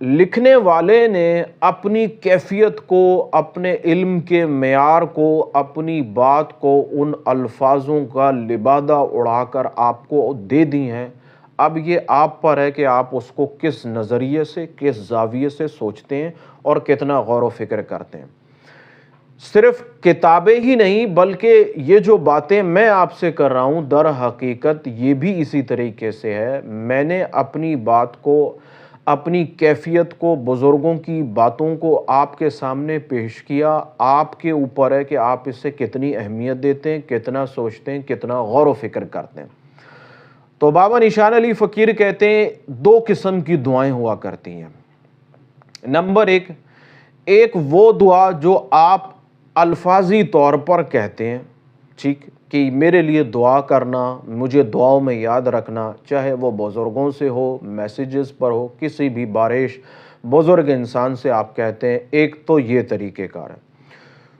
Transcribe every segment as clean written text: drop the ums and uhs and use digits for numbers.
لکھنے والے نے اپنی کیفیت کو، اپنے علم کے معیار کو، اپنی بات کو ان الفاظوں کا لبادہ اڑا کر آپ کو دے دی ہیں۔ اب یہ آپ پر ہے کہ آپ اس کو کس نظریے سے، کس زاویے سے سوچتے ہیں اور کتنا غور و فکر کرتے ہیں۔ صرف کتابیں ہی نہیں بلکہ یہ جو باتیں میں آپ سے کر رہا ہوں در حقیقت یہ بھی اسی طریقے سے ہے۔ میں نے اپنی بات کو، اپنی کیفیت کو، بزرگوں کی باتوں کو آپ کے سامنے پیش کیا۔ آپ کے اوپر ہے کہ آپ اس سے کتنی اہمیت دیتے ہیں، کتنا سوچتے ہیں، کتنا غور و فکر کرتے ہیں۔ تو بابا نشان علی فقیر کہتے ہیں 2 قسم کی دعائیں ہوا کرتی ہیں۔ نمبر 1، ایک وہ دعا جو آپ الفاظی طور پر کہتے ہیں، ٹھیک، کہ میرے لیے دعا کرنا، مجھے دعاؤں میں یاد رکھنا، چاہے وہ بزرگوں سے ہو، میسیجز پر ہو، کسی بھی بارش بزرگ انسان سے آپ کہتے ہیں۔ ایک تو یہ طریقہ کار ہے۔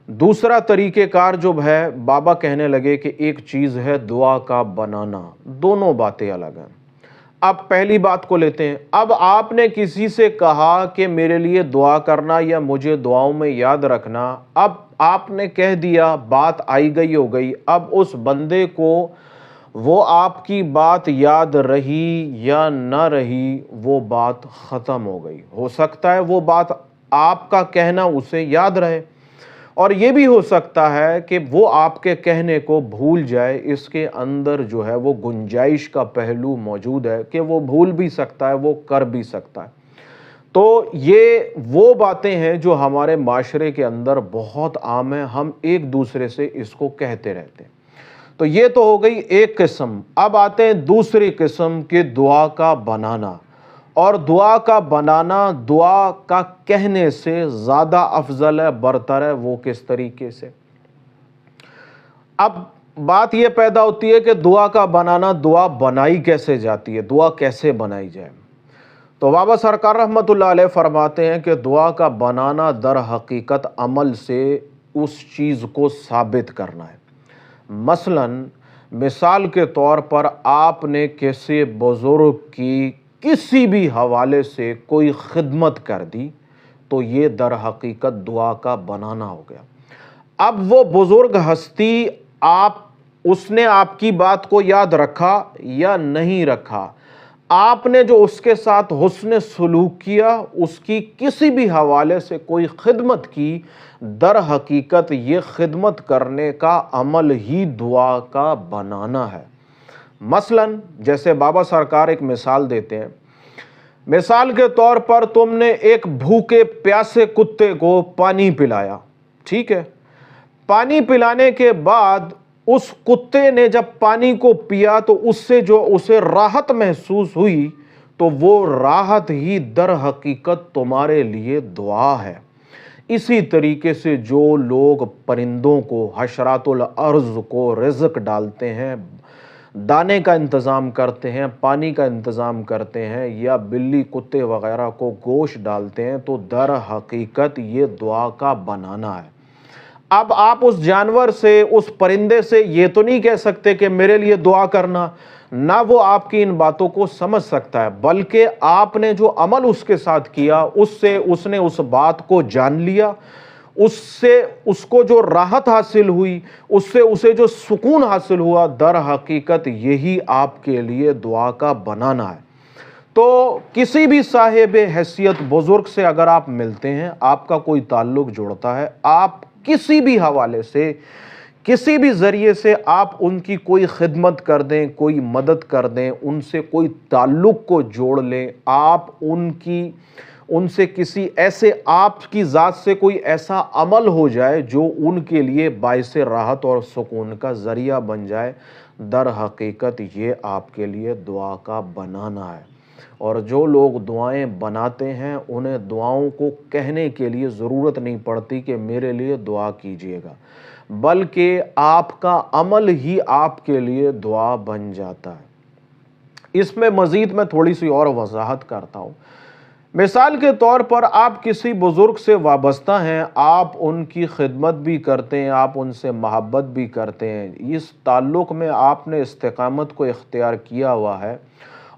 دوسرا طریقہ کار جو ہے، بابا کہنے لگے کہ ایک چیز ہے دعا کا بنانا، دونوں باتیں الگ ہیں۔ اب پہلی بات کو لیتے ہیں۔ اب آپ نے کسی سے کہا کہ میرے لیے دعا کرنا یا مجھے دعاؤں میں یاد رکھنا، اب آپ نے کہہ دیا، بات آئی گئی ہو گئی۔ اب اس بندے کو وہ آپ کی بات یاد رہی یا نہ رہی، وہ بات ختم ہو گئی۔ ہو سکتا ہے وہ بات آپ کا کہنا اسے یاد رہے، اور یہ بھی ہو سکتا ہے کہ وہ آپ کے کہنے کو بھول جائے۔ اس کے اندر جو ہے وہ گنجائش کا پہلو موجود ہے کہ وہ بھول بھی سکتا ہے، وہ کر بھی سکتا ہے۔ تو یہ وہ باتیں ہیں جو ہمارے معاشرے کے اندر بہت عام ہیں، ہم ایک دوسرے سے اس کو کہتے رہتے ہیں۔ تو یہ تو ہو گئی ایک قسم۔ اب آتے ہیں دوسری قسم کے دعا کا بنانا، اور دعا کا بنانا دعا کا کہنے سے زیادہ افضل ہے، برتر ہے۔ وہ کس طریقے سے؟ اب بات یہ پیدا ہوتی ہے کہ دعا کا بنانا، دعا بنائی کیسے جاتی ہے، دعا کیسے بنائی جائے؟ تو بابا سرکار رحمۃ اللہ علیہ فرماتے ہیں کہ دعا کا بنانا در حقیقت عمل سے اس چیز کو ثابت کرنا ہے۔ مثلاً مثال کے طور پر آپ نے کسی بزرگ کی کسی بھی حوالے سے کوئی خدمت کر دی، تو یہ در حقیقت دعا کا بنانا ہو گیا۔ اب وہ بزرگ ہستی، اس نے آپ کی بات کو یاد رکھا یا نہیں رکھا، آپ نے جو اس کے ساتھ حسن سلوک کیا، اس کی کسی بھی حوالے سے کوئی خدمت کی، در حقیقت یہ خدمت کرنے کا عمل ہی دعا کا بنانا ہے۔ مثلاً جیسے بابا سرکار ایک مثال دیتے ہیں، مثال کے طور پر تم نے ایک بھوکے پیاسے کتے کو پانی پلایا، ٹھیک ہے؟ پانی پلانے کے بعد اس کتے نے جب پانی کو پیا تو اس سے جو اسے راحت محسوس ہوئی، تو وہ راحت ہی در حقیقت تمہارے لیے دعا ہے۔ اسی طریقے سے جو لوگ پرندوں کو، حشرات الارض کو رزق ڈالتے ہیں، دانے کا انتظام کرتے ہیں، پانی کا انتظام کرتے ہیں، یا بلی کتے وغیرہ کو گوشت ڈالتے ہیں، تو در حقیقت یہ دعا کا بنانا ہے۔ اب آپ اس جانور سے، اس پرندے سے یہ تو نہیں کہہ سکتے کہ میرے لیے دعا کرنا، نہ وہ آپ کی ان باتوں کو سمجھ سکتا ہے، بلکہ آپ نے جو عمل اس کے ساتھ کیا، اس سے اس نے اس بات کو جان لیا، اس سے اس کو جو راحت حاصل ہوئی، اس سے اسے جو سکون حاصل ہوا، در حقیقت یہی آپ کے لیے دعا کا بنانا ہے۔ تو کسی بھی صاحب حیثیت بزرگ سے اگر آپ ملتے ہیں، آپ کا کوئی تعلق جڑتا ہے، آپ کسی بھی حوالے سے، کسی بھی ذریعے سے آپ ان کی کوئی خدمت کر دیں، کوئی مدد کر دیں، ان سے کوئی تعلق کو جوڑ لیں، آپ ان سے کسی ایسے، آپ کی ذات سے کوئی ایسا عمل ہو جائے جو ان کے لیے باعث راحت اور سکون کا ذریعہ بن جائے، در حقیقت یہ آپ کے لیے دعا کا بنانا ہے۔ اور جو لوگ دعائیں بناتے ہیں، انہیں دعاؤں کو کہنے کے لیے ضرورت نہیں پڑتی کہ میرے لیے دعا کیجیے گا، بلکہ آپ کا عمل ہی آپ کے لیے دعا بن جاتا ہے۔ اس میں مزید میں تھوڑی سی اور وضاحت کرتا ہوں۔ مثال کے طور پر آپ کسی بزرگ سے وابستہ ہیں، آپ ان کی خدمت بھی کرتے ہیں، آپ ان سے محبت بھی کرتے ہیں، اس تعلق میں آپ نے استقامت کو اختیار کیا ہوا ہے،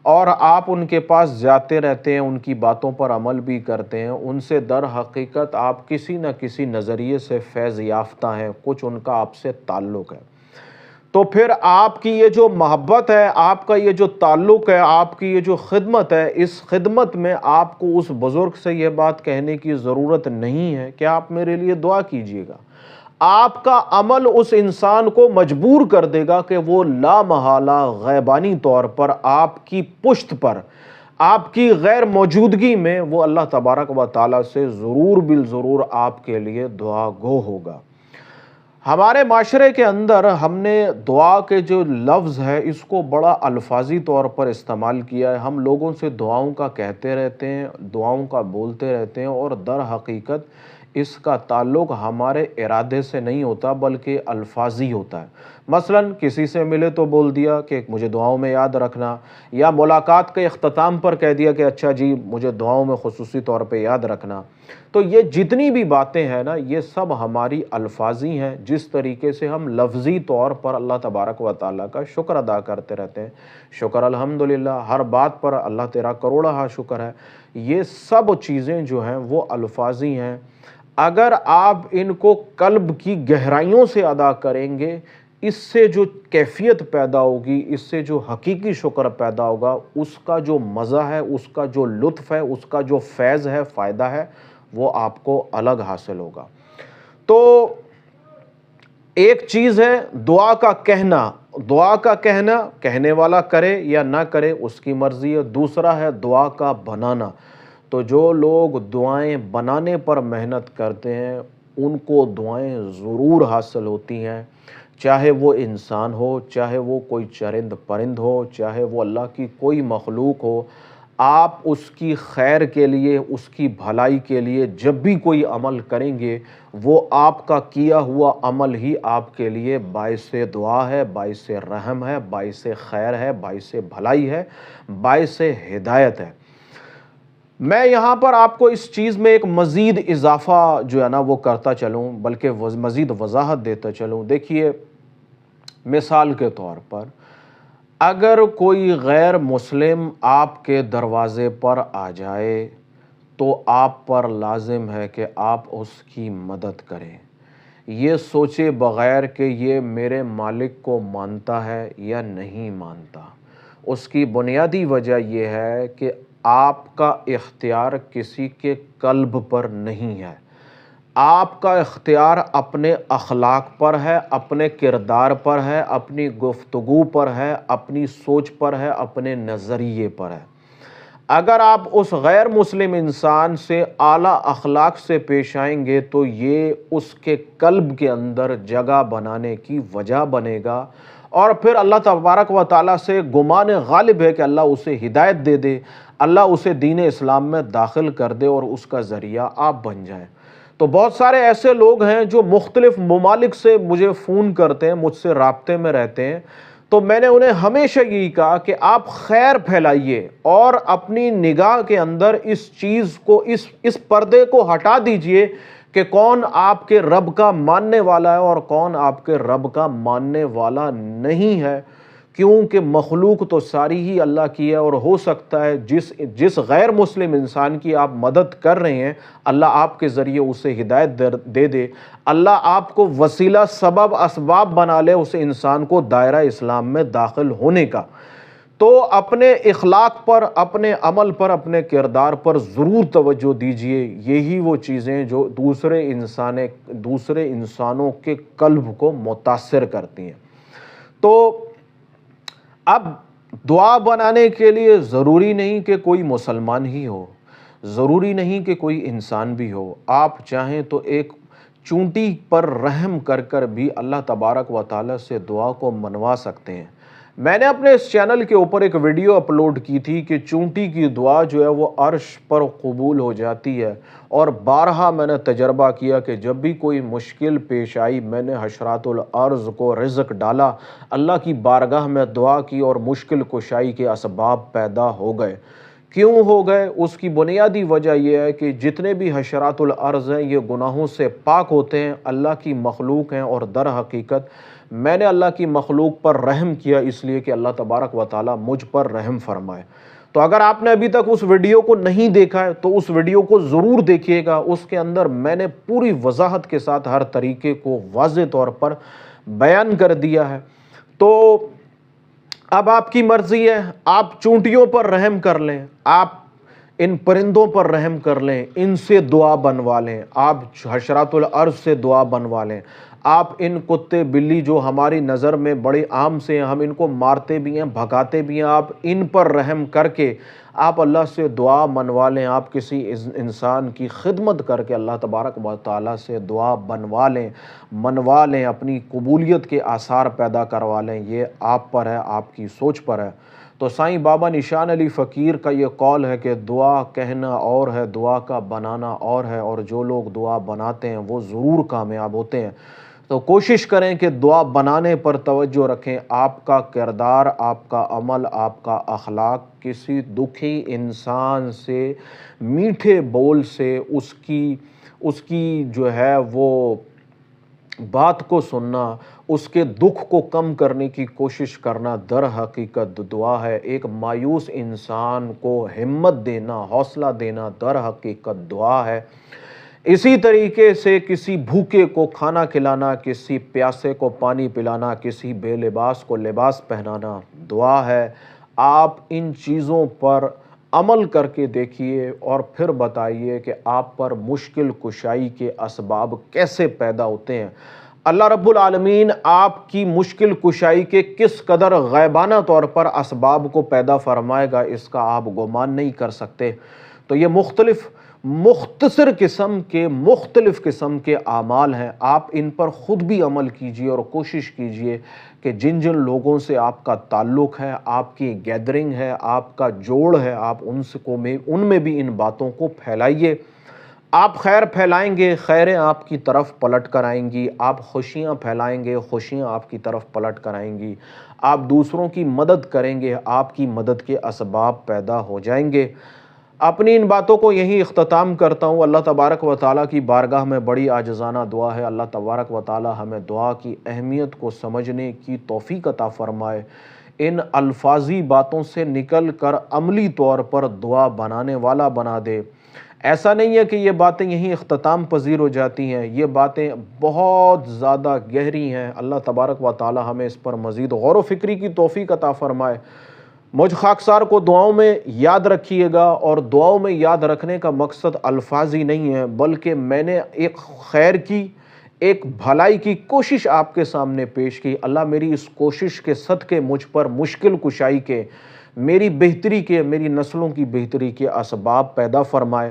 اور آپ ان کے پاس جاتے رہتے ہیں، ان کی باتوں پر عمل بھی کرتے ہیں، ان سے در حقیقت آپ کسی نہ کسی نظریے سے فیض یافتہ ہیں، کچھ ان کا آپ سے تعلق ہے، تو پھر آپ کی یہ جو محبت ہے، آپ کا یہ جو تعلق ہے، آپ کی یہ جو خدمت ہے، اس خدمت میں آپ کو اس بزرگ سے یہ بات کہنے کی ضرورت نہیں ہے کہ آپ میرے لیے دعا کیجئے گا۔ آپ کا عمل اس انسان کو مجبور کر دے گا کہ وہ لا محالہ غیبانی طور پر آپ کی پشت پر، آپ کی غیر موجودگی میں وہ اللہ تبارک و تعالیٰ سے ضرور بالضرور آپ کے لیے دعا گو ہوگا۔ ہمارے معاشرے کے اندر ہم نے دعا کے جو لفظ ہے اس کو بڑا الفاظی طور پر استعمال کیا ہے، ہم لوگوں سے دعاؤں کا کہتے رہتے ہیں، دعاؤں کا بولتے رہتے ہیں، اور در حقیقت اس کا تعلق ہمارے ارادے سے نہیں ہوتا بلکہ الفاظی ہوتا ہے۔ مثلا کسی سے ملے تو بول دیا کہ مجھے دعاؤں میں یاد رکھنا، یا ملاقات کے اختتام پر کہہ دیا کہ اچھا جی مجھے دعاؤں میں خصوصی طور پہ یاد رکھنا۔ تو یہ جتنی بھی باتیں ہیں نا، یہ سب ہماری الفاظی ہیں، جس طریقے سے ہم لفظی طور پر اللہ تبارک و تعالیٰ کا شکر ادا کرتے رہتے ہیں، شکر الحمدللہ، ہر بات پر اللہ تیرا کروڑا شکر ہے، یہ سب چیزیں جو ہیں وہ الفاظی ہیں۔ اگر آپ ان کو قلب کی گہرائیوں سے ادا کریں گے، اس سے جو کیفیت پیدا ہوگی، اس سے جو حقیقی شکر پیدا ہوگا، اس کا جو مزہ ہے، اس کا جو لطف ہے، اس کا جو فیض ہے، فائدہ ہے، وہ آپ کو الگ حاصل ہوگا۔ تو ایک چیز ہے دعا کا کہنا، دعا کا کہنا کہنے والا کرے یا نہ کرے اس کی مرضی ہے۔ دوسرا ہے دعا کا بنانا، تو جو لوگ دعائیں بنانے پر محنت کرتے ہیں ان کو دعائیں ضرور حاصل ہوتی ہیں، چاہے وہ انسان ہو، چاہے وہ کوئی چرند پرند ہو، چاہے وہ اللہ کی کوئی مخلوق ہو۔ آپ اس کی خیر کے لیے، اس کی بھلائی کے لیے جب بھی کوئی عمل کریں گے، وہ آپ کا کیا ہوا عمل ہی آپ کے لیے باعث دعا ہے، باعث رحم ہے، باعث خیر ہے، باعث بھلائی ہے، باعث ہدایت ہے۔ میں یہاں پر آپ کو اس چیز میں ایک مزید اضافہ جو ہے نا وہ کرتا چلوں، بلکہ مزید وضاحت دیتا چلوں۔ دیکھیے، مثال کے طور پر اگر کوئی غیر مسلم آپ کے دروازے پر آ جائے تو آپ پر لازم ہے کہ آپ اس کی مدد کریں، یہ سوچے بغیر کہ یہ میرے مالک کو مانتا ہے یا نہیں مانتا۔ اس کی بنیادی وجہ یہ ہے کہ آپ کا اختیار کسی کے قلب پر نہیں ہے، آپ کا اختیار اپنے اخلاق پر ہے، اپنے کردار پر ہے، اپنی گفتگو پر ہے، اپنی سوچ پر ہے، اپنے نظریے پر ہے۔ اگر آپ اس غیر مسلم انسان سے اعلیٰ اخلاق سے پیش آئیں گے تو یہ اس کے قلب کے اندر جگہ بنانے کی وجہ بنے گا، اور پھر اللہ تبارک و تعالیٰ سے گمان غالب ہے کہ اللہ اسے ہدایت دے دے، اللہ اسے دین اسلام میں داخل کر دے اور اس کا ذریعہ آپ بن جائیں۔ تو بہت سارے ایسے لوگ ہیں جو مختلف ممالک سے مجھے فون کرتے ہیں، مجھ سے رابطے میں رہتے ہیں، تو میں نے انہیں ہمیشہ یہی کہا کہ آپ خیر پھیلائیے اور اپنی نگاہ کے اندر اس چیز کو، اس پردے کو ہٹا دیجئے کہ کون آپ کے رب کا ماننے والا ہے اور کون آپ کے رب کا ماننے والا نہیں ہے، کیونکہ مخلوق تو ساری ہی اللہ کی ہے، اور ہو سکتا ہے جس غیر مسلم انسان کی آپ مدد کر رہے ہیں اللہ آپ کے ذریعے اسے ہدایت دے دے، اللہ آپ کو وسیلہ سبب اسباب بنا لے اس انسان کو دائرہ اسلام میں داخل ہونے کا۔ تو اپنے اخلاق پر، اپنے عمل پر، اپنے کردار پر ضرور توجہ دیجئے، یہی وہ چیزیں جو دوسرے انسانوں کے قلب کو متاثر کرتی ہیں۔ تو اب دعا بنانے کے لیے ضروری نہیں کہ کوئی مسلمان ہی ہو، ضروری نہیں کہ کوئی انسان بھی ہو، آپ چاہیں تو ایک چونٹی پر رحم کر کر بھی اللہ تبارک و تعالیٰ سے دعا کو منوا سکتے ہیں۔ میں نے اپنے اس چینل کے اوپر ایک ویڈیو اپلوڈ کی تھی کہ چونٹی کی دعا جو ہے وہ عرش پر قبول ہو جاتی ہے، اور بارہا میں نے تجربہ کیا کہ جب بھی کوئی مشکل پیش آئی میں نے حشرات الارض کو رزق ڈالا، اللہ کی بارگاہ میں دعا کی اور مشکل کشائی کے اسباب پیدا ہو گئے، کیوں ہو گئے؟ اس کی بنیادی وجہ یہ ہے کہ جتنے بھی حشرات الارض ہیں یہ گناہوں سے پاک ہوتے ہیں، اللہ کی مخلوق ہیں، اور در حقیقت میں نے اللہ کی مخلوق پر رحم کیا اس لیے کہ اللہ تبارک و تعالی مجھ پر رحم فرمائے۔ تو اگر آپ نے ابھی تک اس ویڈیو کو نہیں دیکھا ہے تو اس ویڈیو کو ضرور دیکھیے گا، اس کے اندر میں نے پوری وضاحت کے ساتھ ہر طریقے کو واضح طور پر بیان کر دیا ہے۔ تو اب آپ کی مرضی ہے، آپ چونٹیوں پر رحم کر لیں، آپ ان پرندوں پر رحم کر لیں، ان سے دعا بنوا لیں، آپ حشرات الارض سے دعا بنوا لیں، آپ ان کتے بلی جو ہماری نظر میں بڑے عام سے ہیں، ہم ان کو مارتے بھی ہیں بھگاتے بھی ہیں، آپ ان پر رحم کر کے آپ اللہ سے دعا منوا لیں، آپ کسی انسان کی خدمت کر کے اللہ تبارک و تعالیٰ سے دعا بنوا لیں، منوا لیں، اپنی قبولیت کے آثار پیدا کروا لیں، یہ آپ پر ہے، آپ کی سوچ پر ہے۔ تو سائیں بابا نشان علی فقیر کا یہ قول ہے کہ دعا کہنا اور ہے، دعا کا بنانا اور ہے، اور جو لوگ دعا بناتے ہیں وہ ضرور کامیاب ہوتے ہیں۔ تو کوشش کریں کہ دعا بنانے پر توجہ رکھیں، آپ کا کردار، آپ کا عمل، آپ کا اخلاق کسی دکھی انسان سے میٹھے بول سے اس کی جو ہے وہ بات کو سننا، اس کے دکھ کو کم کرنے کی کوشش کرنا در حقیقت دعا ہے۔ ایک مایوس انسان کو ہمت دینا، حوصلہ دینا در حقیقت دعا ہے۔ اسی طریقے سے کسی بھوکے کو کھانا کھلانا، کسی پیاسے کو پانی پلانا، کسی بے لباس کو لباس پہنانا دعا ہے۔ آپ ان چیزوں پر عمل کر کے دیکھیے اور پھر بتائیے کہ آپ پر مشکل کشائی کے اسباب کیسے پیدا ہوتے ہیں۔ اللہ رب العالمین آپ کی مشکل کشائی کے کس قدر غیبانہ طور پر اسباب کو پیدا فرمائے گا، اس کا آپ گمان نہیں کر سکتے۔ تو یہ مختلف قسم کے اعمال ہیں، آپ ان پر خود بھی عمل کیجئے اور کوشش کیجئے کہ جن لوگوں سے آپ کا تعلق ہے، آپ کی گیدرنگ ہے، آپ کا جوڑ ہے، آپ ان میں بھی ان باتوں کو پھیلائیے۔ آپ خیر پھیلائیں گے، خیریں آپ کی طرف پلٹ کر آئیں گی، آپ خوشیاں پھیلائیں گے، خوشیاں آپ کی طرف پلٹ کر آئیں گی، آپ دوسروں کی مدد کریں گے، آپ کی مدد کے اسباب پیدا ہو جائیں گے۔ اپنی ان باتوں کو یہیں اختتام کرتا ہوں۔ اللہ تبارک و تعالیٰ کی بارگاہ میں بڑی عاجزانہ دعا ہے، اللہ تبارک و تعالیٰ ہمیں دعا کی اہمیت کو سمجھنے کی توفیق عطا فرمائے، ان الفاظی باتوں سے نکل کر عملی طور پر دعا بنانے والا بنا دے۔ ایسا نہیں ہے کہ یہ باتیں یہیں اختتام پذیر ہو جاتی ہیں، یہ باتیں بہت زیادہ گہری ہیں۔ اللہ تبارک و تعالیٰ ہمیں اس پر مزید غور و فکری کی توفیق عطا فرمائے۔ مجھ خاکسار کو دعاؤں میں یاد رکھیے گا، اور دعاؤں میں یاد رکھنے کا مقصد الفاظ ہی نہیں ہے، بلکہ میں نے ایک خیر کی، ایک بھلائی کی کوشش آپ کے سامنے پیش کی۔ اللہ میری اس کوشش کے صدقے مجھ پر مشکل کشائی کے، میری بہتری کے، میری نسلوں کی بہتری کے اسباب پیدا فرمائے۔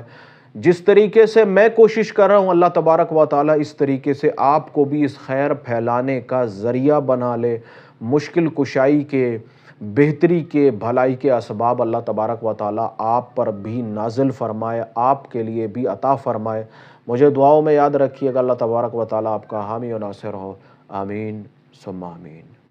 جس طریقے سے میں کوشش کر رہا ہوں، اللہ تبارک و تعالیٰ اس طریقے سے آپ کو بھی اس خیر پھیلانے کا ذریعہ بنا لے۔ مشکل کشائی کے، بہتری کے، بھلائی کے اسباب اللہ تبارک و تعالیٰ آپ پر بھی نازل فرمائے، آپ کے لیے بھی عطا فرمائے۔ مجھے دعاؤں میں یاد رکھیے گا۔ اللہ تبارک و تعالیٰ آپ کا حامی و ناصر ہو۔ آمین ثم آمین۔